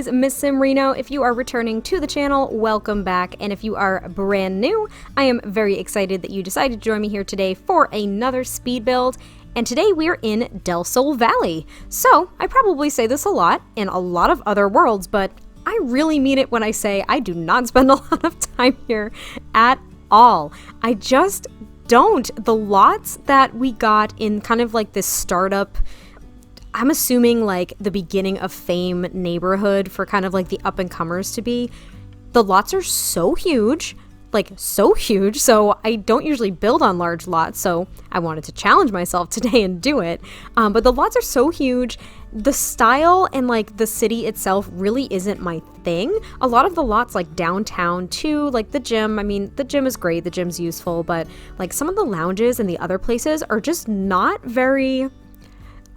is MissSimReno. If you are returning to the channel, welcome back. And if you are brand new, I am very excited that you decided to join me here today for another speed build. And today we are in Del Sol Valley. So I probably say this a lot in a lot of other worlds, but I really mean it when I say I do not spend a lot of time here at all. I just don't. The lots that we got in kind of like this startup, I'm assuming like the beginning of fame neighborhood for kind of like the up and comers to be, the lots are so huge, like so huge. So I don't usually build on large lots. So I wanted to challenge myself today and do it. But the lots are so huge. The style and like the city itself really isn't my thing. A lot of the lots like downtown too, like the gym. I mean, the gym is great. The gym's useful, but like some of the lounges and the other places are just not very,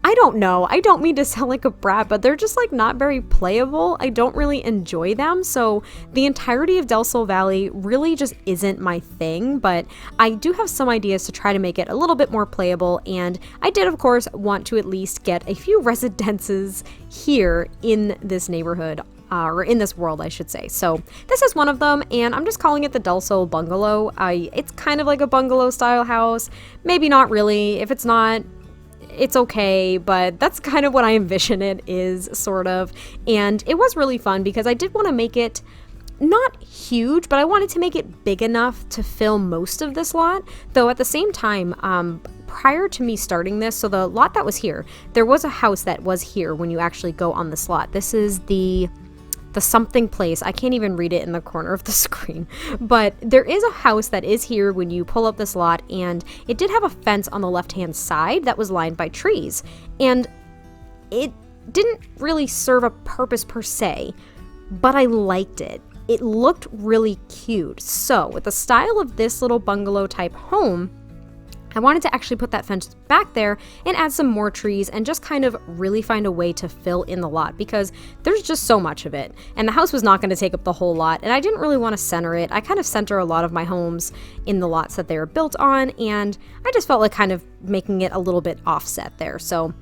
I don't know. I don't mean to sound like a brat, but they're just like not very playable. I don't really enjoy them. So the entirety of Del Sol Valley really just isn't my thing, but I do have some ideas to try to make it a little bit more playable. And I did, of course, want to at least get a few residences here in this neighborhood. Or in this world, I should say. So this is one of them, and I'm just calling it the Del Sol Bungalow. It's kind of like a bungalow style house. Maybe not really. If it's not, it's okay, but that's kind of what I envision it is, sort of. And it was really fun because I did want to make it not huge, but I wanted to make it big enough to fill most of this lot. Though at the same time, prior to me starting this, so the lot that was here, there was a house that was here when you actually go on this lot. This is the something place. I can't even read it in the corner of the screen, but there is a house that is here when you pull up this lot, and it did have a fence on the left-hand side that was lined by trees, and it didn't really serve a purpose per se, but I liked it. It looked really cute. So with the style of this little bungalow type home, I wanted to actually put that fence back there and add some more trees and just kind of really find a way to fill in the lot because there's just so much of it. And the house was not going to take up the whole lot, and I didn't really want to center it. I kind of center a lot of my homes in the lots that they are built on, and I just felt like kind of making it a little bit offset there. So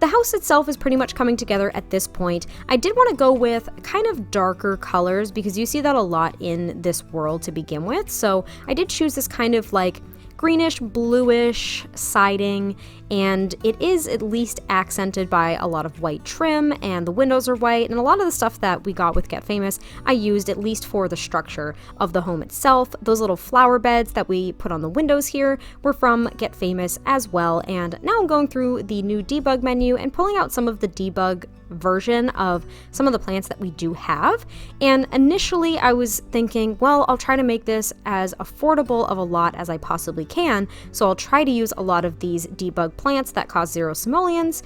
the house itself is pretty much coming together at this point. I did want to go with kind of darker colors because you see that a lot in this world to begin with. So I did choose this kind of like greenish, bluish siding, and it is at least accented by a lot of white trim, and the windows are white, and a lot of the stuff that we got with Get Famous I used at least for the structure of the home itself. Those little flower beds that we put on the windows here were from Get Famous as well, and now I'm going through the new debug menu and pulling out some of the debug version of some of the plants that we do have. And initially I was thinking, well, I'll try to make this as affordable of a lot as I possibly can, so I'll try to use a lot of these debug plants that cost 0 simoleons.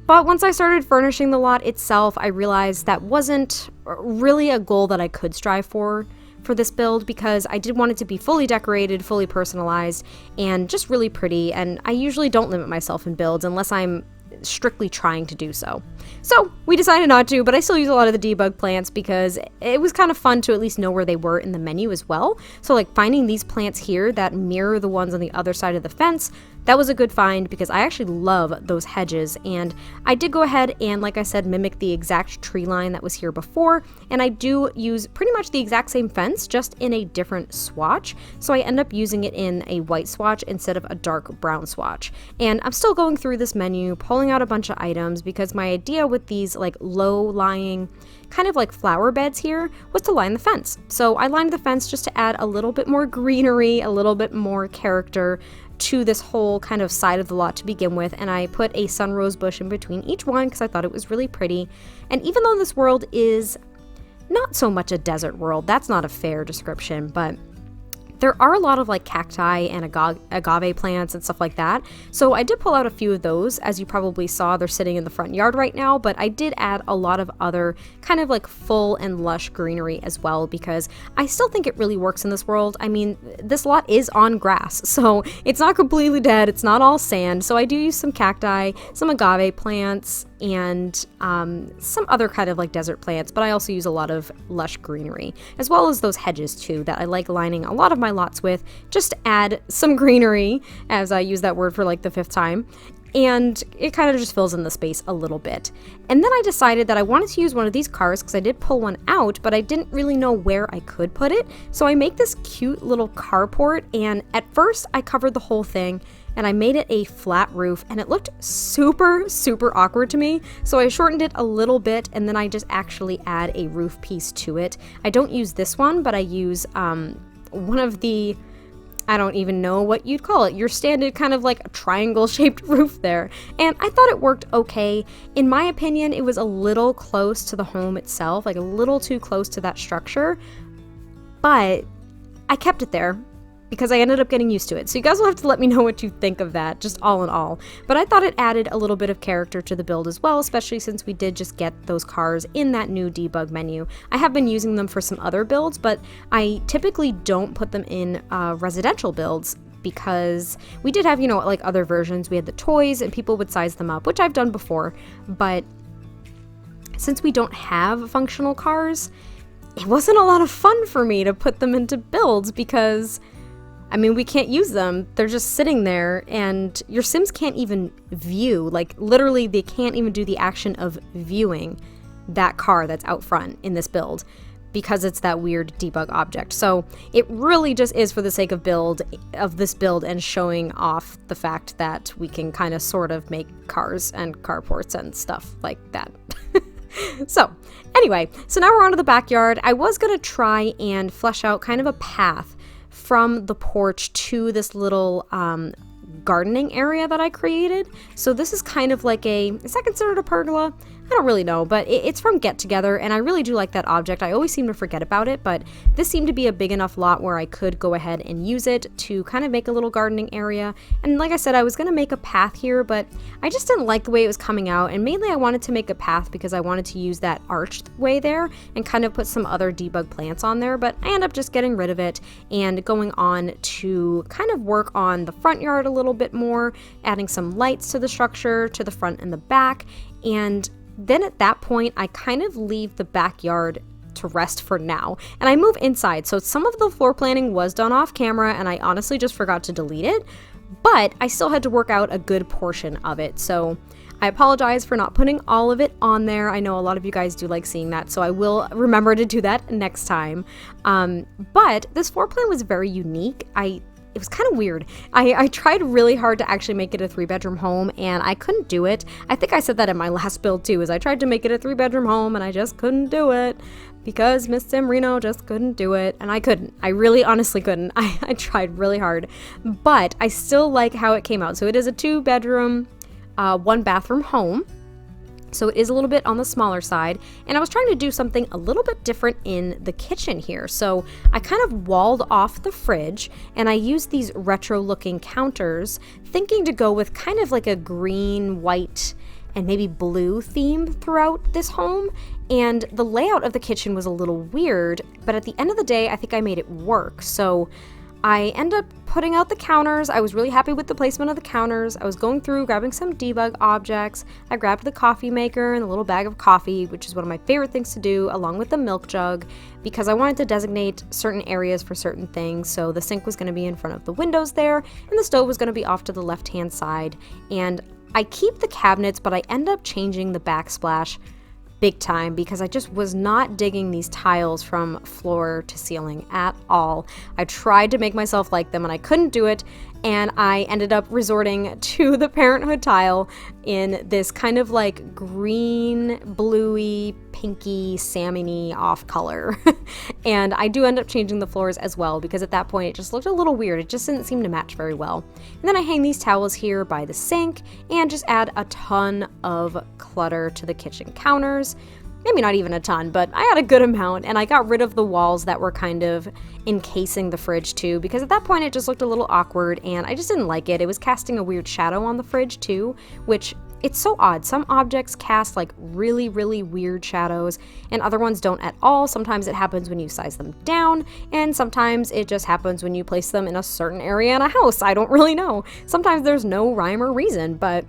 But once I started furnishing the lot itself, I realized that wasn't really a goal that I could strive for this build, because I did want it to be fully decorated, fully personalized, and just really pretty. And I usually don't limit myself in builds unless I'm strictly trying to do so. So we decided not to, but I still use a lot of the debug plants because it was kind of fun to at least know where they were in the menu as well. So like finding these plants here that mirror the ones on the other side of the fence, that was a good find because I actually love those hedges. And I did go ahead and, like I said, mimic the exact tree line that was here before, and I do use pretty much the exact same fence, just in a different swatch. So I end up using it in a white swatch instead of a dark brown swatch. And I'm still going through this menu, pulling out a bunch of items, because my idea with these like low-lying kind of like flower beds here was to line the fence. So I lined the fence just to add a little bit more greenery, a little bit more character to this whole kind of side of the lot to begin with, and I put a sunrose bush in between each one because I thought it was really pretty. And even though this world is not so much a desert world, that's not a fair description, but there are a lot of like cacti and agave plants and stuff like that. So I did pull out a few of those. As you probably saw, they're sitting in the front yard right now, but I did add a lot of other kind of like full and lush greenery as well, because I still think it really works in this world. I mean, this lot is on grass, so it's not completely dead. It's not all sand. So I do use some cacti, some agave plants, and some other kind of like desert plants, but I also use a lot of lush greenery, as well as those hedges too that I like lining a lot of my lots with, just to add some greenery, as I use that word for like the 5th time. and it kind of just fills in the space a little bit. And then I decided that I wanted to use one of these cars because I did pull one out, but I didn't really know where I could put it. So I make this cute little carport, and at first I covered the whole thing and I made it a flat roof, and it looked super, super awkward to me. So I shortened it a little bit, and then I just actually add a roof piece to it. I don't use this one, but I use one of the, I don't even know what you'd call it, your standard kind of like a triangle shaped roof there. And I thought it worked okay. In my opinion, it was a little close to the home itself, like a little too close to that structure, but I kept it there because I ended up getting used to it. So you guys will have to let me know what you think of that, just all in all. But I thought it added a little bit of character to the build as well, especially since we did just get those cars in that new debug menu. I have been using them for some other builds, but I typically don't put them in residential builds because we did have, you know, like other versions. We had the toys and people would size them up, which I've done before. But since we don't have functional cars, it wasn't a lot of fun for me to put them into builds because, I mean, we can't use them. They're just sitting there, and your Sims can't even view. Like, literally, they can't even do the action of viewing that car that's out front in this build because it's that weird debug object. So it really just is for the sake of this build and showing off the fact that we can kind of sort of make cars and carports and stuff like that. So anyway, so now we're on to the backyard. I was going to try and flesh out kind of a path from the porch to this little gardening area that I created. So this is kind of like is that considered a pergola? I don't really know, but it's from Get Together, and I really do like that object. I always seem to forget about it, but this seemed to be a big enough lot where I could go ahead and use it to kind of make a little gardening area. And like I said, I was going to make a path here, but I just didn't like the way it was coming out, and mainly I wanted to make a path because I wanted to use that arched way there and kind of put some other debug plants on there, but I ended up just getting rid of it and going on to kind of work on the front yard a little bit more, adding some lights to the structure, to the front and the back. And then at that point, I kind of leave the backyard to rest for now, and I move inside. So some of the floor planning was done off camera, and I honestly just forgot to delete it, but I still had to work out a good portion of it. So I apologize for not putting all of it on there. I know a lot of you guys do like seeing that, so I will remember to do that next time. But this floor plan was very unique. It was kind of weird. I tried really hard to actually make it a 3-bedroom home, and I couldn't do it. I think I said that in my last build too, is I tried to make it a 3-bedroom home and I just couldn't do it because MissSimReno just couldn't do it, and I couldn't. I really honestly couldn't. I tried really hard, but I still like how it came out. So it is a 2-bedroom, 1-bathroom home. So it is a little bit on the smaller side, and I was trying to do something a little bit different in the kitchen here. So I kind of walled off the fridge, and I used these retro looking counters, thinking to go with kind of like a green, white, and maybe blue theme throughout this home. And the layout of the kitchen was a little weird, but at the end of the day, I think I made it work. So I ended up putting out the counters. I was really happy with the placement of the counters. I was going through grabbing some debug objects. I grabbed the coffee maker and the little bag of coffee, which is one of my favorite things to do, along with the milk jug, because I wanted to designate certain areas for certain things. So the sink was going to be in front of the windows there, and the stove was going to be off to the left-hand side. And I keep the cabinets, but I end up changing the backsplash big time because I just was not digging these tiles from floor to ceiling at all. I tried to make myself like them and I couldn't do it, and I ended up resorting to the Parenthood tile in this kind of like green, bluey, pinky, salmony off color. And I do end up changing the floors as well because at that point it just looked a little weird. It just didn't seem to match very well. And then I hang these towels here by the sink and just add a ton of clutter to the kitchen counters. Maybe not even a ton, but I had a good amount, and I got rid of the walls that were kind of encasing the fridge too, because at that point it just looked a little awkward and I just didn't like it. It was casting a weird shadow on the fridge too, which it's so odd. Some objects cast like really, really weird shadows and other ones don't at all. Sometimes it happens when you size them down, and sometimes it just happens when you place them in a certain area in a house. I don't really know. Sometimes there's no rhyme or reason, but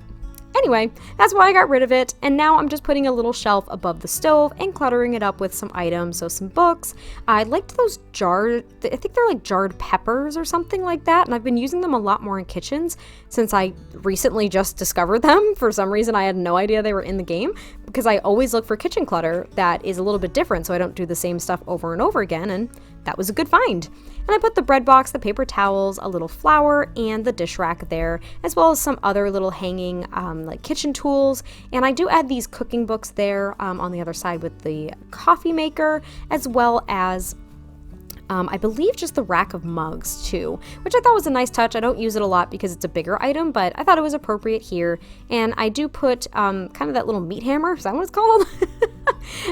Anyway, that's why I got rid of it, and now I'm just putting a little shelf above the stove and cluttering it up with some items, so some books. I liked those jarred, I think they're like jarred peppers or something like that, and I've been using them a lot more in kitchens since I recently just discovered them. For some reason, I had no idea they were in the game, because I always look for kitchen clutter that is a little bit different so I don't do the same stuff over and over again, and that was a good find. And I put the bread box, the paper towels, a little flour, and the dish rack there, as well as some other little hanging like kitchen tools. And I do add these cooking books there on the other side with the coffee maker, as well as I believe just the rack of mugs too, which I thought was a nice touch. I don't use it a lot because it's a bigger item, but I thought it was appropriate here. And I do put kind of that little meat hammer, is that what it's called?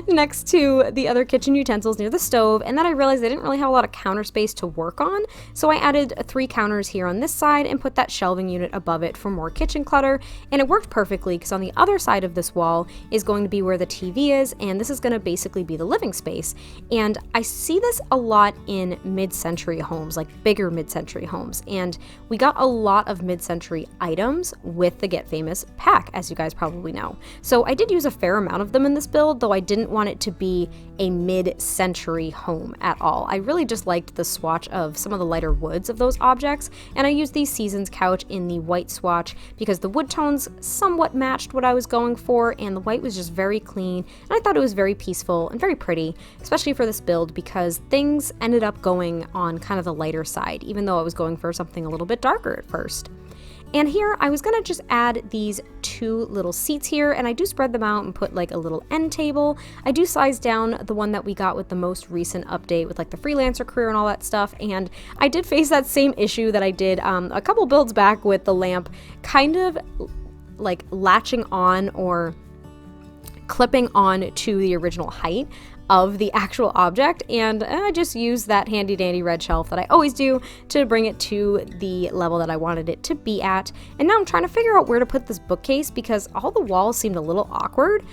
Next to the other kitchen utensils near the stove, and then I realized I didn't really have a lot of counter space to work on, so I added 3 counters here on this side and put that shelving unit above it for more kitchen clutter, and it worked perfectly because on the other side of this wall is going to be where the TV is, and this is going to basically be the living space. And I see this a lot in mid-century homes, like bigger mid-century homes, and we got a lot of mid-century items with the Get Famous pack, as you guys probably know. So I did use a fair amount of them in this build, though I didn't want it to be a mid-century home at all. I really just liked the swatch of some of the lighter woods of those objects, and I used the Seasons couch in the white swatch because the wood tones somewhat matched what I was going for, and the white was just very clean, and I thought it was very peaceful and very pretty, especially for this build because things ended up going on kind of the lighter side, even though I was going for something a little bit darker at first. And here I was gonna just add these 2 little seats here, and I do spread them out and put like a little end table. I do size down the one that we got with the most recent update with like the freelancer career and all that stuff, and I did face that same issue that I did a couple builds back with the lamp kind of like latching on or clipping on to the original height of the actual object, and I just used that handy dandy red shelf that I always do to bring it to the level that I wanted it to be at. And now I'm trying to figure out where to put this bookcase because all the walls seemed a little awkward,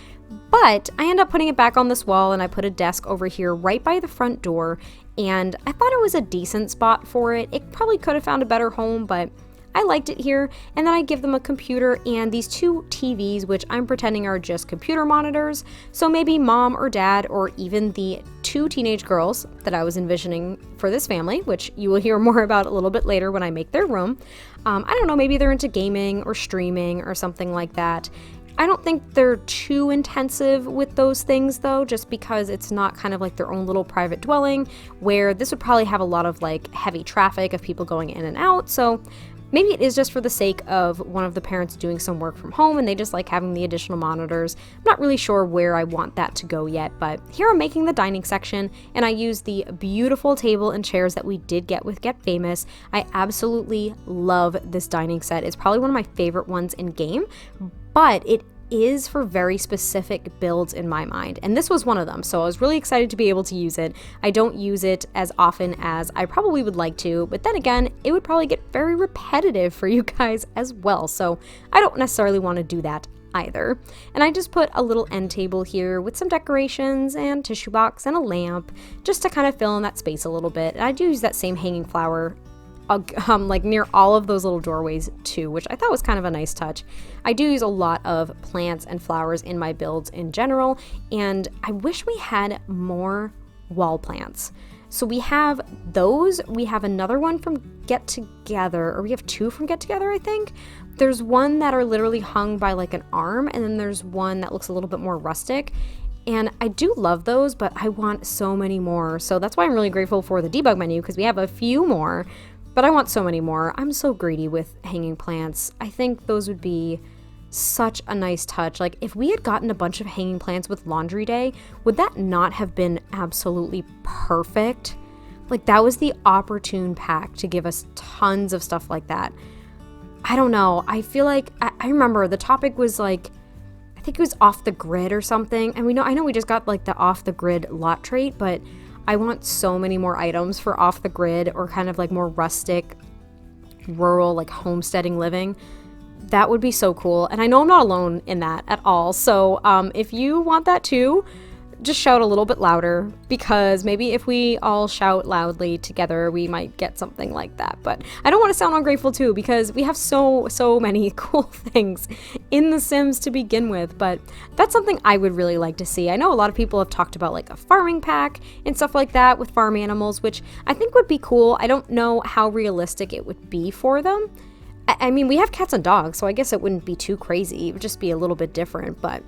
but I end up putting it back on this wall, and I put a desk over here right by the front door, and I thought it was a decent spot for it. It probably could have found a better home, but I liked it here. And then I give them a computer and these 2 TVs, which I'm pretending are just computer monitors. So maybe mom or dad, or even the 2 teenage girls that I was envisioning for this family, which you will hear more about a little bit later when I make their room. I don't know, maybe they're into gaming or streaming or something like that. I don't think they're too intensive with those things though, just because it's not kind of like their own little private dwelling, where this would probably have a lot of like heavy traffic of people going in and out. So maybe it is just for the sake of one of the parents doing some work from home and they just like having the additional monitors. I'm not really sure where I want that to go yet, but here I'm making the dining section, and I use the beautiful table and chairs that we did get with Get Famous. I absolutely love this dining set. It's probably one of my favorite ones in game, but it is for very specific builds in my mind, and this was one of them, so I was really excited to be able to use it. I don't use it as often as I probably would like to, but then again, it would probably get very repetitive for you guys as well, so I don't necessarily want to do that either. And I just put a little end table here with some decorations and tissue box and a lamp just to kind of fill in that space a little bit. And I do use that same hanging flower like near all of those little doorways too, which I thought was kind of a nice touch. I do use a lot of plants and flowers in my builds in general, and I wish we had more wall plants. So we have those, we have another one from Get Together, or we have 2 from Get Together, I think. There's one that are literally hung by like an arm, and then there's one that looks a little bit more rustic. And I do love those, but I want so many more. So that's why I'm really grateful for the debug menu, because we have a few more. But I want so many more. I'm so greedy with hanging plants. I think those would be such a nice touch. Like if we had gotten a bunch of hanging plants with laundry day, would that not have been absolutely perfect? Like that was the opportune pack to give us tons of stuff like that. I don't know. I feel like, I remember the topic was like, I think it was off the grid or something. And I know we just got like the off the grid lot trait, but I want so many more items for off the grid or kind of like more rustic, rural, like homesteading living. That would be so cool. And I know I'm not alone in that at all. So if you want that too, just shout a little bit louder, because maybe if we all shout loudly together, we might get something like that. But I don't want to sound ungrateful too, because we have so many cool things in The Sims to begin with. But that's something I would really like to see. I know a lot of people have talked about like a farming pack and stuff like that with farm animals, which I think would be cool. I don't know how realistic it would be for them. I mean, we have cats and dogs, so I guess it wouldn't be too crazy. It would just be a little bit different, but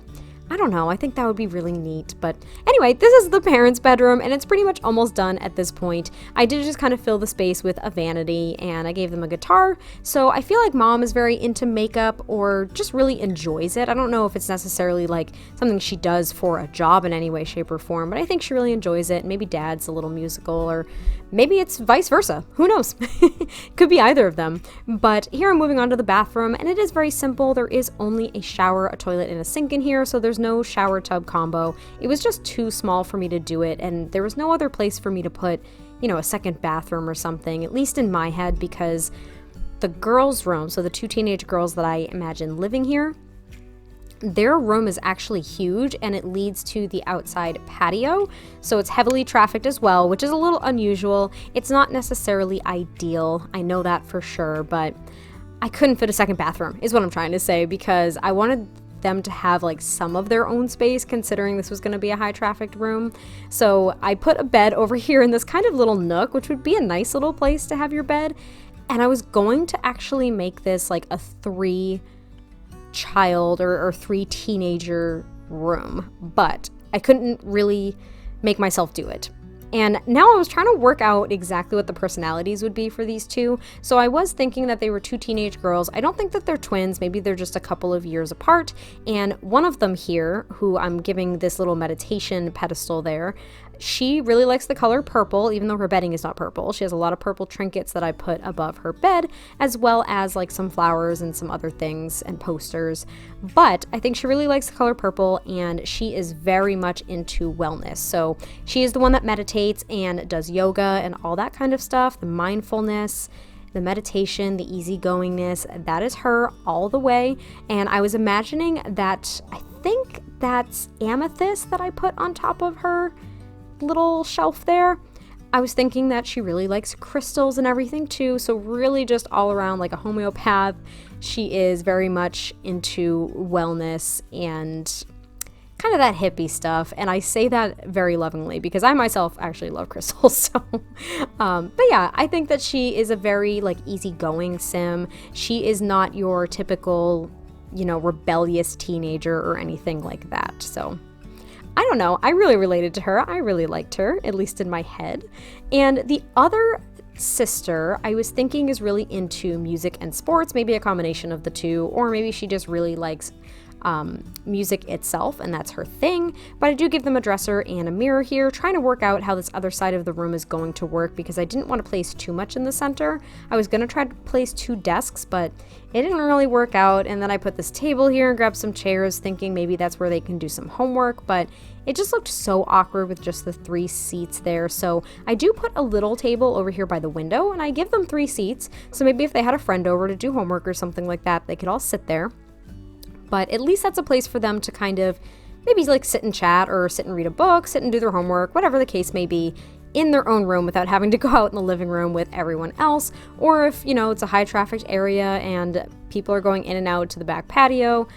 I don't know. I think that would be really neat. But anyway, this is the parents' bedroom, and it's pretty much almost done at this point. I did just kind of fill the space with a vanity, and I gave them a guitar. So I feel like mom is very into makeup, or just really enjoys it. I don't know if it's necessarily like something she does for a job in any way, shape, or form, but I think she really enjoys it. Maybe dad's a little musical, or maybe it's vice versa. Who knows? Could be either of them. But here I'm moving on to the bathroom, and it is very simple. There is only a shower, a toilet, and a sink in here, so there's no shower tub combo. It was just too small for me to do it, and there was no other place for me to put, you know, a second bathroom or something, at least in my head, because the girls' room, so the two teenage girls that I imagine living here, their room is actually huge, and it leads to the outside patio, so it's heavily trafficked as well, which is a little unusual. It's not necessarily ideal, I know that for sure, but I couldn't fit a second bathroom is what I'm trying to say, because I wanted them to have like some of their own space, considering this was going to be a high trafficked room. So I put a bed over here in this kind of little nook, which would be a nice little place to have your bed, and I was going to actually make this like a 3-child or 3-teenager room, but I couldn't really make myself do it. And now I was trying to work out exactly what the personalities would be for these two. So I was thinking that they were 2 teenage girls. I don't think that they're twins. Maybe they're just a couple of years apart. And one of them here, who I'm giving this little meditation pedestal there, she really likes the color purple, even though her bedding is not purple. She has a lot of purple trinkets that I put above her bed, as well as like some flowers and some other things and posters. But I think she really likes the color purple, and she is very much into wellness. So she is the one that meditates and does yoga and all that kind of stuff, the mindfulness, the meditation, the easygoingness. That is her all the way. And I was imagining that, I think that's amethyst that I put on top of her little shelf there. I was thinking that she really likes crystals and everything too, so really just all around like a homeopath. She is very much into wellness and kind of that hippie stuff, and I say that very lovingly because I myself actually love crystals. So but yeah, I think that she is a very like easygoing sim. She is not your typical, you know, rebellious teenager or anything like that. So I don't know, I really related to her. I really liked her, at least in my head. And the other sister, I was thinking, is really into music and sports, maybe a combination of the two, or maybe she just really likes music itself, and that's her thing. But I do give them a dresser and a mirror here, trying to work out how this other side of the room is going to work, because I didn't want to place too much in the center. I was going to try to place 2 desks, but it didn't really work out. And then I put this table here and grabbed some chairs, thinking maybe that's where they can do some homework, but it just looked so awkward with just the 3 seats there. So I do put a little table over here by the window, and I give them 3 seats, so maybe if they had a friend over to do homework or something like that, they could all sit there. But at least that's a place for them to kind of maybe like sit and chat, or sit and read a book, sit and do their homework, whatever the case may be, in their own room without having to go out in the living room with everyone else. Or if, you know, it's a high trafficked area and people are going in and out to the back patio,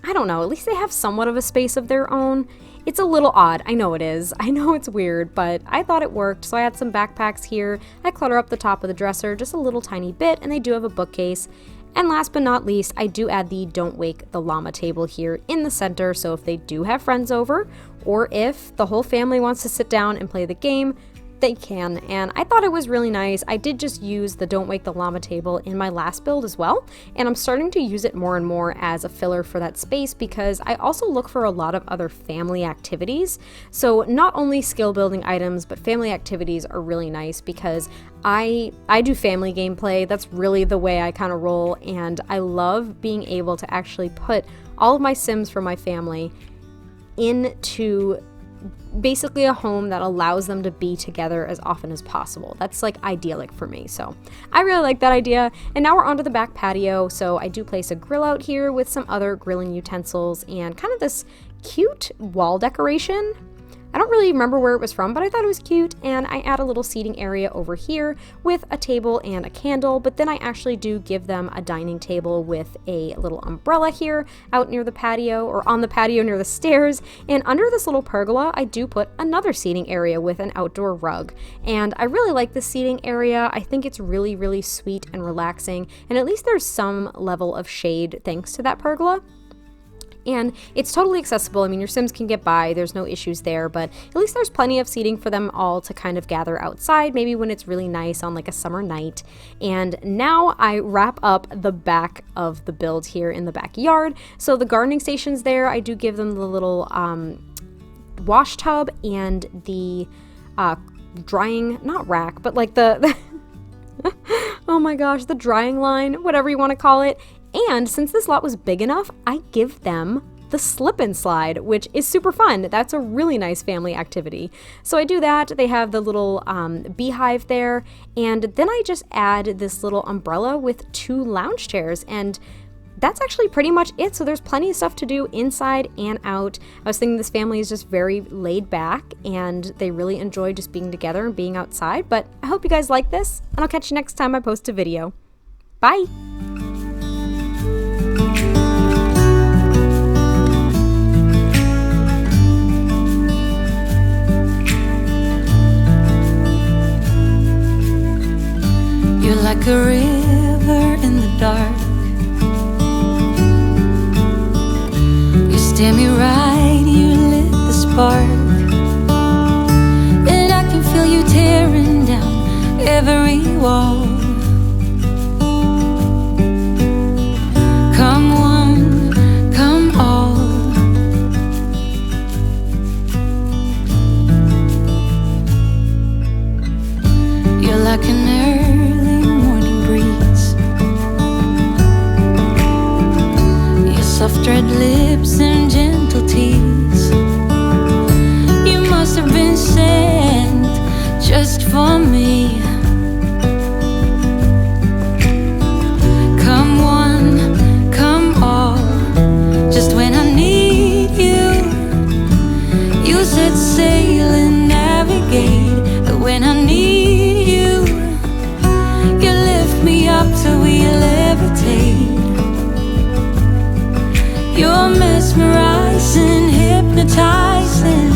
I don't know, at least they have somewhat of a space of their own. It's a little odd, I know it is, I know it's weird, but I thought it worked. So I had some backpacks here, I clutter up the top of the dresser just a little tiny bit, and they do have a bookcase. And last but not least, I do add the Don't Wake the Llama table here in the center, so if they do have friends over, or if the whole family wants to sit down and play the game, they can. And I thought it was really nice. I did just use the Don't Wake the Llama table in my last build as well, and I'm starting to use it more and more as a filler for that space, because I also look for a lot of other family activities. So not only skill building items, but family activities are really nice, because I do family gameplay. That's really the way I kind of roll, and I love being able to actually put all of my Sims for my family into basically a home that allows them to be together as often as possible. That's like idyllic for me, so I really like that idea. And now we're onto the back patio, so I do place a grill out here with some other grilling utensils and kind of this cute wall decoration. I don't really remember where it was from, but I thought it was cute, and I add a little seating area over here with a table and a candle, but then I actually do give them a dining table with a little umbrella here out near the patio, or on the patio near the stairs, and under this little pergola I do put another seating area with an outdoor rug. And I really like this seating area. I think it's really, really sweet and relaxing, and at least there's some level of shade thanks to that pergola. And it's totally accessible. I mean, your Sims can get by, there's no issues there, but at least there's plenty of seating for them all to kind of gather outside, maybe when it's really nice on like a summer night. And now I wrap up the back of the build here in the backyard. So the gardening station's there. I do give them the little wash tub and the drying, not rack, but like the oh my gosh, the drying line, whatever you want to call it. And since this lot was big enough, I give them the slip and slide, which is super fun. That's a really nice family activity. So I do that. They have the little beehive there, and then I just add this little umbrella with 2 lounge chairs, and that's actually pretty much it. So there's plenty of stuff to do inside and out. I was thinking this family is just very laid back, and they really enjoy just being together and being outside. But I hope you guys like this, and I'll catch you next time I post a video. Bye! You're like a river in the dark. You stare me right, you lit the spark. And I can feel you tearing down every wall. Come one, come all. You're like an early morning breeze. Your soft red lips and gentle tease. You must have been sent just for me. Come one, come all. Just when I need you, you set sail and navigate. But when I need you, you lift me up till we levitate. You're mesmerizing, hypnotizing.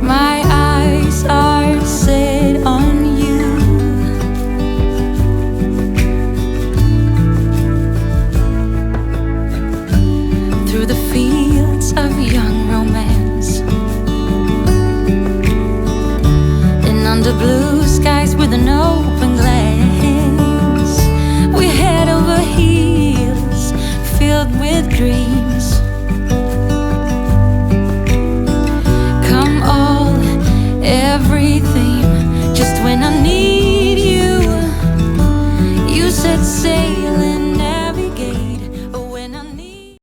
My eyes are set on you. Through the fields of young romance, and under blue skies with an open glance, we head over heels, filled with dreams. Come all, everything. Just when I need you, you set sail